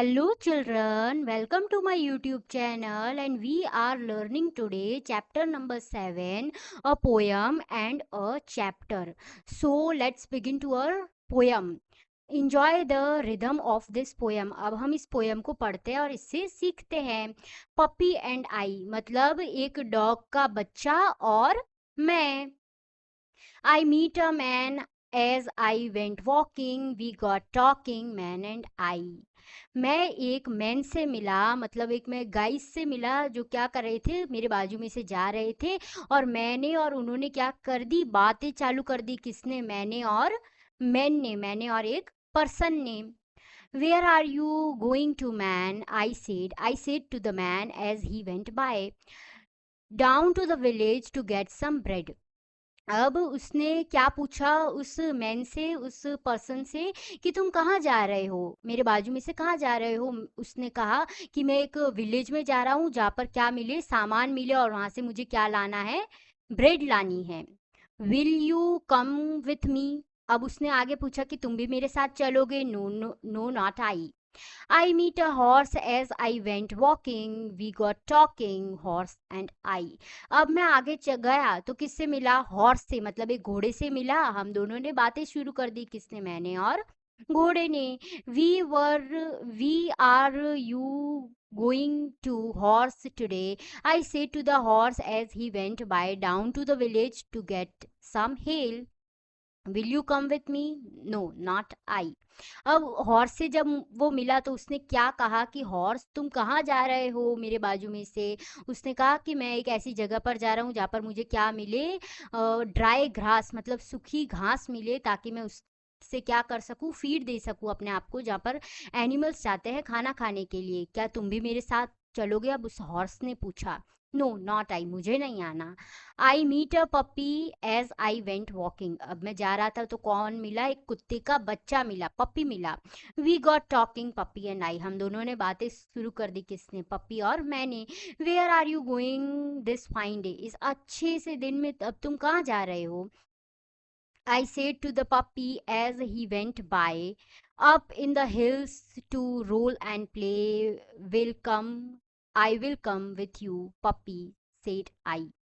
Hello children, welcome to my YouTube channel and we are learning today chapter number 7, a poem and a chapter. So let's begin to our poem. Enjoy the rhythm of this poem. अब हम इस poem को पढ़ते हैं और इससे सीखते हैं. Puppy and I मतलब एक dog का बच्चा और मैं. I meet a man as I went walking, we got talking, man and I. मैं एक मैन से मिला मतलब एक मैं गाइस से मिला जो क्या कर रहे थे मेरे बाजू में से जा रहे थे और मैंने और उन्होंने क्या कर दी बातें चालू कर दी किसने मैंने और एक पर्सन ने Where are you going to man? I said to the man as he went by. Down to the village to get some bread. अब उसने क्या पूछा उस मैन से उस पर्सन से कि तुम कहाँ जा रहे हो मेरे बाजू में से कहाँ जा रहे हो उसने कहा कि मैं एक विलेज में जा रहा हूँ जहाँ पर क्या मिले सामान मिले और वहाँ से मुझे क्या लाना है ब्रेड लानी है विल यू कम विथ मी अब उसने आगे पूछा कि तुम भी मेरे साथ चलोगे no no no not I I meet a horse as I went walking. We got talking, horse and I. अब मैं आगे गया तो किससे मिला हॉर्स से मतलब एक घोड़े से मिला हम दोनों ने बातें शुरू कर दी किसने मैंने और घोड़े ने we are you going to horse today. I said to the horse as he went by down to the village to get some hay. Will you come with me no not I अब horse से जब वो मिला तो उसने क्या कहा कि हॉर्स तुम कहाँ जा रहे हो मेरे बाजू में से उसने कहा कि मैं एक ऐसी जगह पर जा रहा हूँ जहाँ पर मुझे क्या मिले ड्राई घास मतलब सूखी घास मिले ताकि मैं उस से क्या कर सकूँ फीड दे सकूँ अपने आप को जहाँ पर एनिमल्स जाते हैं खाना खाने के लिए क्या तुम भी मेरे साथ चलोगे अब उस हॉर्स ने पूछा नो नॉट आई मुझे नहीं आना I meet a puppy as I went walking अब मैं जा रहा था तो कौन मिला एक कुत्ते का बच्चा मिला पपी मिला we got talking puppy and I हम दोनों ने बातें शुरू कर दी किसने पपी और मैंने where are you going this fine day इस अच्छे से दिन में अब तुम कहाँ जा रहे हो I said to the puppy as he went by, up in the hills to roll and play, I will come with you, puppy, said I.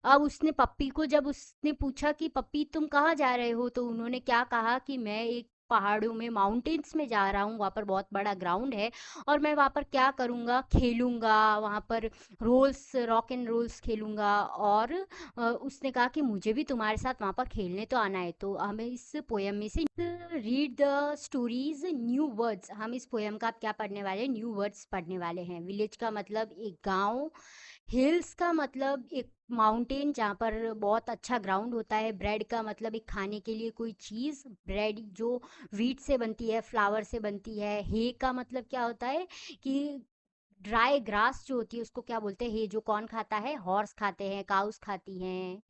अब उसने पप्पी को जब उसने पूछा कि पप्पी तुम कहाँ जा रहे हो तो उन्होंने क्या कहा कि मैं एक पहाड़ों में माउंटेन्स में जा रहा हूँ वहाँ पर बहुत बड़ा ग्राउंड है और मैं वहाँ पर क्या करूँगा खेलूँगा वहाँ पर रोल्स रॉक एंड रोल्स खेलूँगा और उसने कहा कि मुझे भी तुम्हारे साथ वहाँ पर खेलने तो आना है तो हमें इस पोएम में से read the stories new words हम इस पोएम का क्या पढ़ने वाले हैं न्यू वर्ड्स पढ़ने वाले हैं विलेज का मतलब एक गांव हिल्स का मतलब एक माउंटेन जहाँ पर बहुत अच्छा ग्राउंड होता है ब्रेड का मतलब एक खाने के लिए कोई चीज़ ब्रेड जो व्हीट से बनती है फ्लावर से बनती है हे का मतलब क्या होता है कि ड्राई ग्रास जो होती है उसको क्या बोलते हैं हे जो कौन खाता है हॉर्स खाते हैं काउस खाती हैं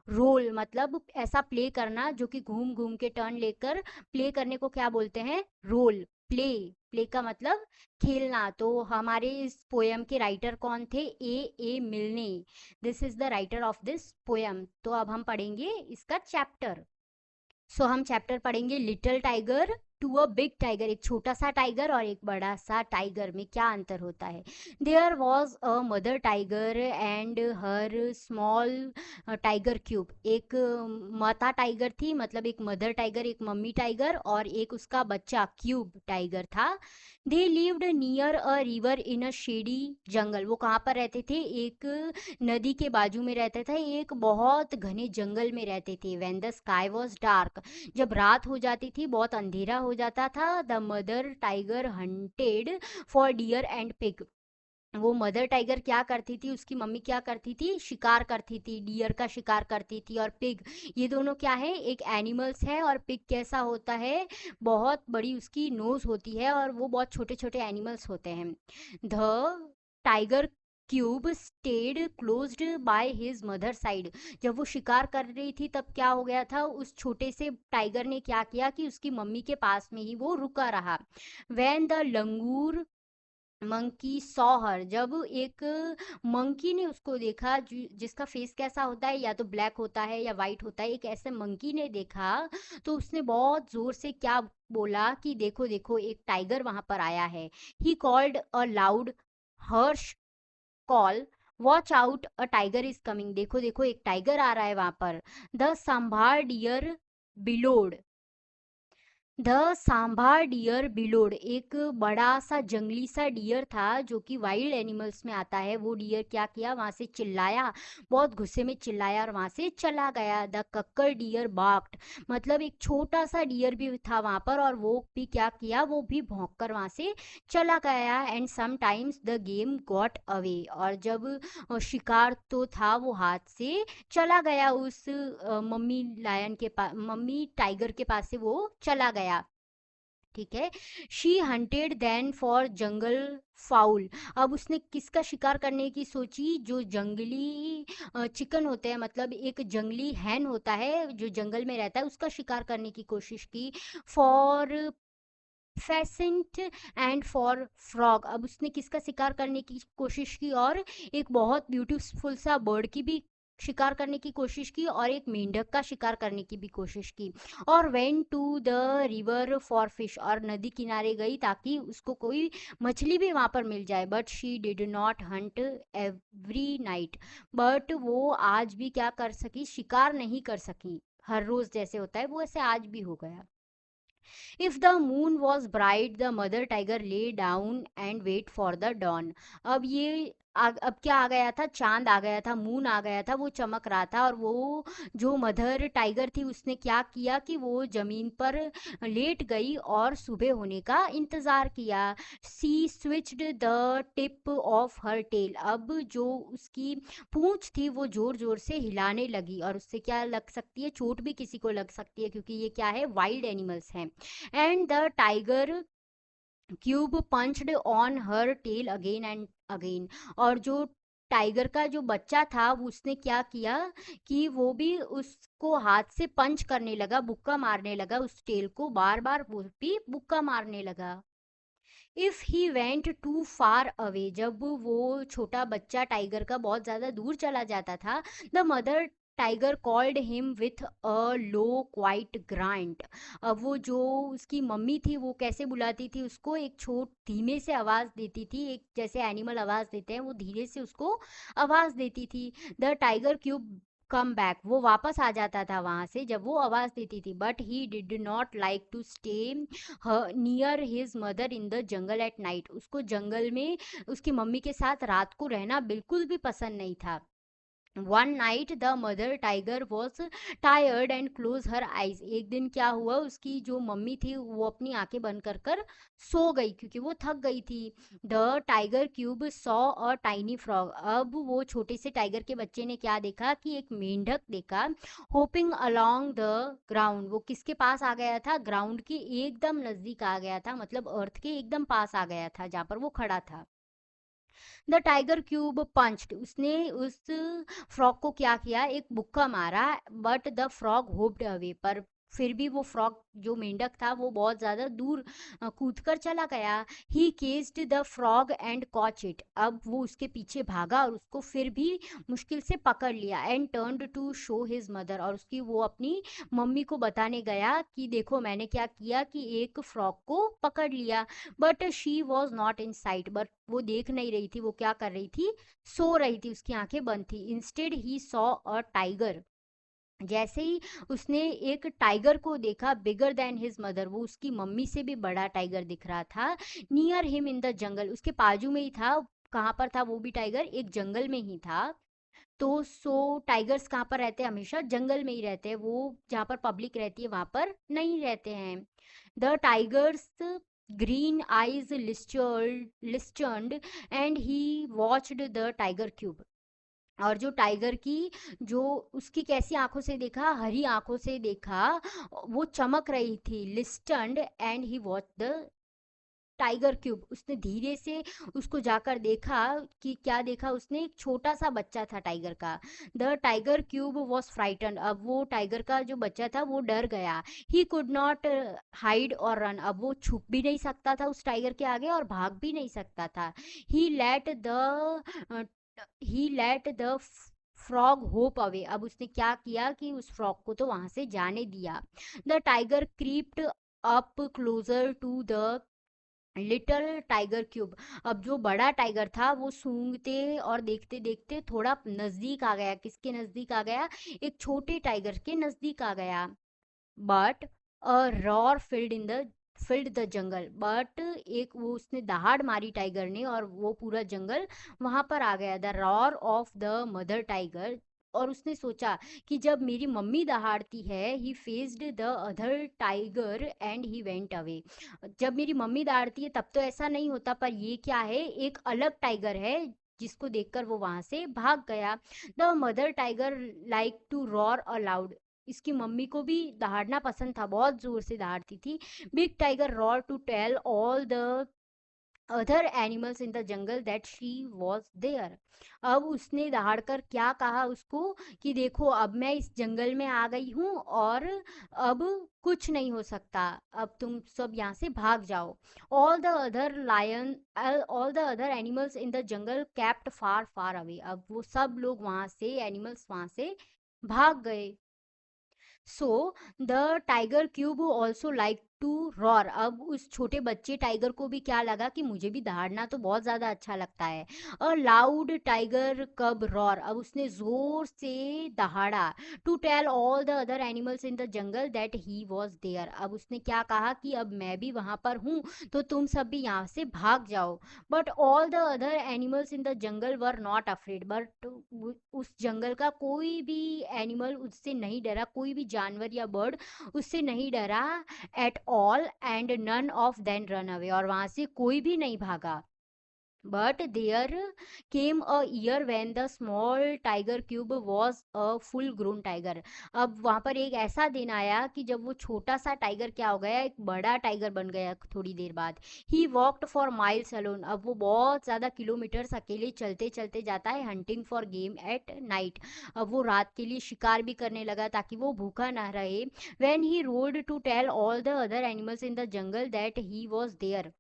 रोल मतलब ऐसा प्ले करना जो कि घूम घूम के टर्न लेकर प्ले करने को क्या बोलते हैं रोल प्ले प्ले का मतलब खेलना तो हमारे इस पोयम के राइटर कौन थे ए मिलने this is the writer of this poem तो अब हम पढ़ेंगे इसका चैप्टर सो हम चैप्टर पढ़ेंगे little tiger to a big tiger एक छोटा सा टाइगर और एक बड़ा सा टाइगर में क्या अंतर होता है there was a mother tiger and her small tiger cub एक माता टाइगर थी मतलब एक मदर टाइगर एक मम्मी टाइगर और एक उसका बच्चा क्यूब टाइगर था they lived near a river in a shady jungle वो कहाँ पर रहते थे एक नदी के बाजू में रहते थे एक बहुत घने जंगल में रहते थे when the sky was dark जब रात हो जाती थी बहुत अंधेरा हो जाता था the mother tiger hunted for deer and pig वो मदर टाइगर क्या करती थी उसकी मम्मी क्या करती थी शिकार करती थी डियर का शिकार करती थी और पिग ये दोनों क्या है एक एनिमल्स है और पिग कैसा होता है बहुत बड़ी उसकी नोज होती है और वो बहुत छोटे छोटे एनिमल्स होते हैं the tiger cub stayed closed by his mother side जब वो शिकार कर रही थी तब क्या हो गया था उस छोटे से टाइगर ने क्या किया कि उसकी मम्मी के पास में ही वो रुका रहा when the langur monkey saw her, जब एक मंकी ने उसको देखा, जिसका फेस कैसा होता है, या तो ब्लैक होता है या वाइट होता है, एक ऐसे मंकी ने देखा, तो उसने बहुत जोर से क्या बोला कि देखो देखो एक टाइगर वहां पर आया है। He called a loud harsh call, watch out a tiger is coming, देखो देखो एक टाइगर आ रहा है वहां पर। The sambar deer bellowed, the sambar deer bellowed, एक बड़ा सा जंगली सा डियर था जो कि वाइल्ड एनिमल्स में आता है। वो डियर क्या किया, वहां से चिल्लाया, बहुत गुस्से में चिल्लाया और वहां से चला गया। द कक्कर डियर बाक्ड, मतलब एक छोटा सा डियर भी था वहां पर, और वो भी क्या किया, वो भी भौंक कर वहां से चला गया। And sometimes the game got away, और जब शिकार तो था वो हाथ से चला गया, उस मम्मी लायन के पास, मम्मी टाइगर के पास से वो चला गया। ठीक है। She hunted then for jungle fowl, अब उसने किसका शिकार करने की सोची, जो जंगली चिकन होते हैं, मतलब एक जंगली हैन होता है जो जंगल में रहता है, उसका शिकार करने की कोशिश की। फॉर फेसेंट एंड फॉर फ्रॉग, अब उसने किसका शिकार करने की कोशिश की, और एक बहुत ब्यूटीफुल सा बर्ड की भी शिकार करने की कोशिश की, और एक मेंढक का शिकार करने की भी कोशिश की। और went to the river for fish, और नदी किनारे गई ताकि उसको कोई मछली भी वहां पर मिल जाए। But she did not Hunt every night, but वो आज भी क्या कर सकी, शिकार नहीं कर सकी। हर रोज जैसे होता है वो ऐसे आज भी हो गया। If the moon was bright, the mother tiger lay down and wait for the dawn. अब ये अब क्या आ गया था, चांद आ गया था, मून आ गया था, वो चमक रहा था, और वो जो मदर टाइगर थी उसने क्या किया कि वो जमीन पर लेट गई और सुबह होने का इंतजार किया। She switched the tip of her tail, अब जो उसकी पूंछ थी वो जोर जोर से हिलाने लगी, और उससे क्या लग सकती है, चोट भी किसी को लग सकती है, क्योंकि ये क्या है, वाइल्ड एनिमल्स हैं। And the tiger cub punched on her tail again and again, और जो टाइगर का जो बच्चा था उसने क्या किया कि वो भी उसको हाथ से पंच करने लगा, बुक्का मारने लगा, उस टेल को बार बार वो भी बुक्का मारने लगा। If he went too far away, जब वो छोटा बच्चा टाइगर का बहुत ज्यादा दूर चला जाता था, the mother tiger called him with a low quite grant, अब वो जो उसकी मम्मी थी वो कैसे बुलाती थी उसको, एक छोट धीमे से आवाज देती थी, एक जैसे एनिमल आवाज देते हैं वो धीरे से उसको आवाज देती थी। The tiger cube come back, वो वापस आ जाता था वहां से जब वो आवाज देती थी। But he did not like to stay near his mother in the jungle at night, उसको जंगल में उसकी मम्मी के साथ रात को रहना बिल्कुल भी पसंद नहीं था। One night the mother tiger was tired and close her eyes, एक दिन क्या हुआ, उसकी जो मम्मी थी वो अपनी आंखें बंद कर कर सो गई क्योंकि वो थक गई थी। The tiger cube saw a tiny frog, अब वो छोटे से टाइगर के बच्चे ने क्या देखा कि एक मेंढक देखा, होपिंग अलोंग द ग्राउंड, वो किसके पास आ गया था, ग्राउंड के एकदम नजदीक आ गया था, मतलब अर्थ के एकदम पास आ गया था जहाँ पर वो खड़ा था। द टाइगर क्यूब पंच्ड, उसने उस फ्रॉग को क्या किया, एक मुक्का मारा, but the frog hoped away, पर फिर भी वो फ्रॉग जो मेंढक था वो बहुत ज्यादा दूर कूद कर चला गया। He chased the frog and caught it, अब वो उसके पीछे भागा और उसको फिर भी मुश्किल से पकड़ लिया। And turned to show his mother, और उसकी वो अपनी मम्मी को बताने गया कि देखो मैंने क्या किया कि एक फ्रॉग को पकड़ लिया। But she was not in site, but वो देख नहीं रही थी, वो क्या कर रही थी, सो रही थी, उसकी आंखें बंद थी। Instead he saw a tiger, जैसे ही उसने एक टाइगर को देखा, बिगर देन हिज मदर, वो उसकी मम्मी से भी बड़ा टाइगर दिख रहा था। नियर हिम इन द जंगल, उसके बाजू में ही था, कहाँ पर था वो भी टाइगर, एक जंगल में ही था। तो सो टाइगर्स कहाँ पर रहते हैं, हमेशा जंगल में ही रहते हैं, वो जहाँ पर पब्लिक रहती है वहां पर नहीं रहते हैं। The tiger's green eyes glistened and he watched the tiger cub, और जो टाइगर की जो उसकी कैसी आंखों से देखा, हरी आंखों से देखा, वो चमक रही थी, glistened and he watch the tiger cub. उसने धीरे से उसको जाकर देखा कि क्या देखा उसने, एक छोटा सा बच्चा था टाइगर का। The tiger cub was frighten. अब वो टाइगर का जो बच्चा था वो डर गया। ही कुड नॉट हाइड और रन। अब वो छुप भी नहीं सकता था उस टाइगर के आगे और भाग भी नहीं सकता था। He let the he let the frog hop away. अब उसने क्या किया कि उस फ्रॉग को तो वहां से जाने दिया। The tiger creeped up closer to the little tiger cub. अब जो बड़ा टाइगर था वो सूंघते और देखते देखते थोड़ा नजदीक आ गया। किसके नजदीक आ गया? एक छोटे टाइगर के नजदीक आ गया। But a roar filled the jungle. But एक वो उसने दहाड़ मारी टाइगर ने और वो पूरा जंगल वहां पर आ गया। The roar of the mother tiger. और उसने सोचा कि जब मेरी मम्मी दहाड़ती है, ही faced the other tiger and he went away. जब मेरी मम्मी दहाड़ती है तब तो ऐसा नहीं होता, पर ये क्या है, एक अलग टाइगर है जिसको देखकर वो वहां से भाग गया। The mother tiger like to roar aloud. इसकी मम्मी को भी दहाड़ना पसंद था, बहुत जोर से दहाड़ती थी। Big tiger roar to tell all the other animals in the jungle that she was there. अब उसने दहाड़कर क्या कहा उसको कि देखो अब मैं इस जंगल में आ गई हूँ और अब कुछ नहीं हो सकता, अब तुम सब यहाँ से भाग जाओ। All the other animals in the jungle kept far far away. अब वो सब लोग वहां से, एनिमल्स वहां से भाग गए। So the tiger cub also like to roar. अब उस छोटे बच्चे टाइगर को भी क्या लगा कि मुझे भी दहाड़ना तो बहुत ज़्यादा अच्छा लगता है। A loud tiger cub roar. अब उसने ज़ोर से दहाड़ा to tell all the other animals in the jungle that he was there. अब उसने क्या कहा कि अब मैं भी वहाँ पर हूँ तो तुम सब भी यहाँ से भाग जाओ। But all the other animals in the jungle were not afraid. But उस जंगल का कोई भी एनिमल उससे नहीं डरा, कोई भी जानवर या बर्ड उससे नहीं डरा at all. And none of them run away. और वहां से कोई भी नहीं भागा। But there came a year when the small tiger cub was a full grown tiger. अब वहां पर एक ऐसा दिन आया कि जब वो छोटा सा टाइगर क्या हो गया, एक बड़ा टाइगर बन गया थोड़ी देर बाद। He walked for miles alone. अब वो बहुत ज़्यादा किलोमीटर्स अकेले चलते चलते जाता है, hunting for game at night. अब वो रात के लिए शिकार भी करने लगा ताकि वो भूखा ना रहे। When he roared to tell all the other animals in the jungle that he was there.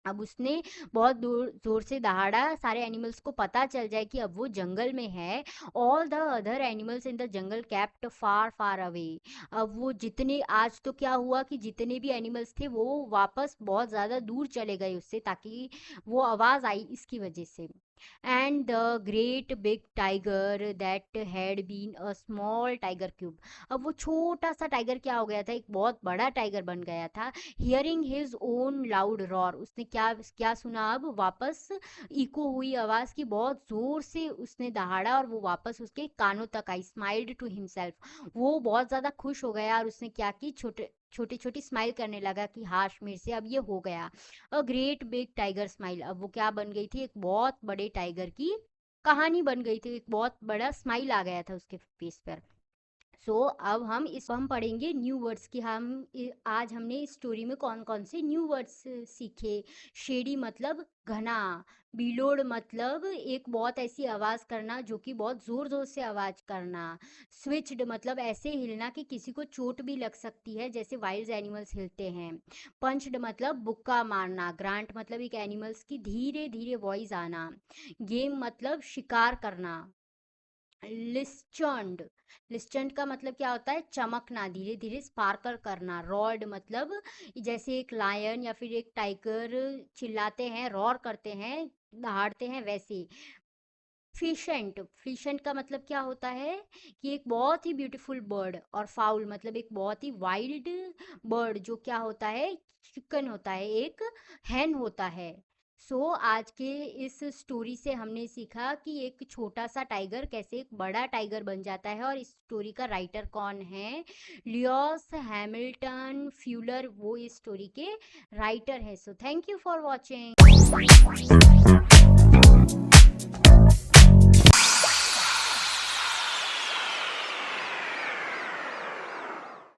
अब उसने बहुत दूर जोर से दहाड़ा, सारे एनिमल्स को पता चल जाए कि अब वो जंगल में है। All the other animals in the jungle kept far far away. अब वो जितने, आज तो क्या हुआ कि जितने भी एनिमल्स थे वो वापस बहुत ज़्यादा दूर चले गए उससे, ताकि वो आवाज़ आई इसकी वजह से। And the great big tiger that had been a small tiger cub. अब वो छोटा सा टाइगर क्या हो गया था, एक बहुत बड़ा टाइगर बन गया था। Hearing his own loud roar. उसने क्या क्या सुना, अब वापस इको हुई आवाज की, बहुत जोर से उसने दहाड़ा और वो वापस उसके कानों तक आई। Smiled to himself. वो बहुत ज्यादा खुश हो गया और उसने क्या की, छोटे छोटी छोटी स्माइल करने लगा कि हाश मेरे से अब ये हो गया। A great big tiger smile. अब वो क्या बन गई थी, एक बहुत बड़े टाइगर की कहानी बन गई थी, एक बहुत बड़ा स्माइल आ गया था उसके फेस पर। अब हम पढ़ेंगे न्यू वर्ड्स कि आज हमने इस स्टोरी में कौन कौन से न्यू वर्ड्स सीखे। शेडी मतलब घना। बिलोड मतलब एक बहुत ऐसी आवाज करना जो कि बहुत जोर जोर से आवाज करना। स्विच्ड मतलब ऐसे हिलना कि किसी को चोट भी लग सकती है, जैसे वाइल्ड एनिमल्स हिलते हैं। पंच्ड मतलब बुक्का मारना। ग्रांट मतलब एक एनिमल्स की धीरे धीरे वॉइस आना। गेम मतलब शिकार करना। लिस्चर्ड। लिस्चर्ड का मतलब क्या होता है, चमकना, धीरे धीरे स्पार्कल करना। रॉड मतलब जैसे एक लायन या फिर एक टाइगर चिल्लाते हैं, रॉर करते हैं, दहाड़ते हैं, वैसे। फिशेंट। फिशेंट का मतलब क्या होता है कि एक बहुत ही ब्यूटीफुल बर्ड। और फाउल मतलब एक बहुत ही वाइल्ड बर्ड जो क्या होता है, चिकन होता है, एक हैन होता है। आज के इस स्टोरी से हमने सीखा कि एक छोटा सा टाइगर कैसे एक बड़ा टाइगर बन जाता है। और इस स्टोरी का राइटर कौन है, लियोस हैमिल्टन फ्यूलर, वो इस स्टोरी के राइटर है। Thank you for watching.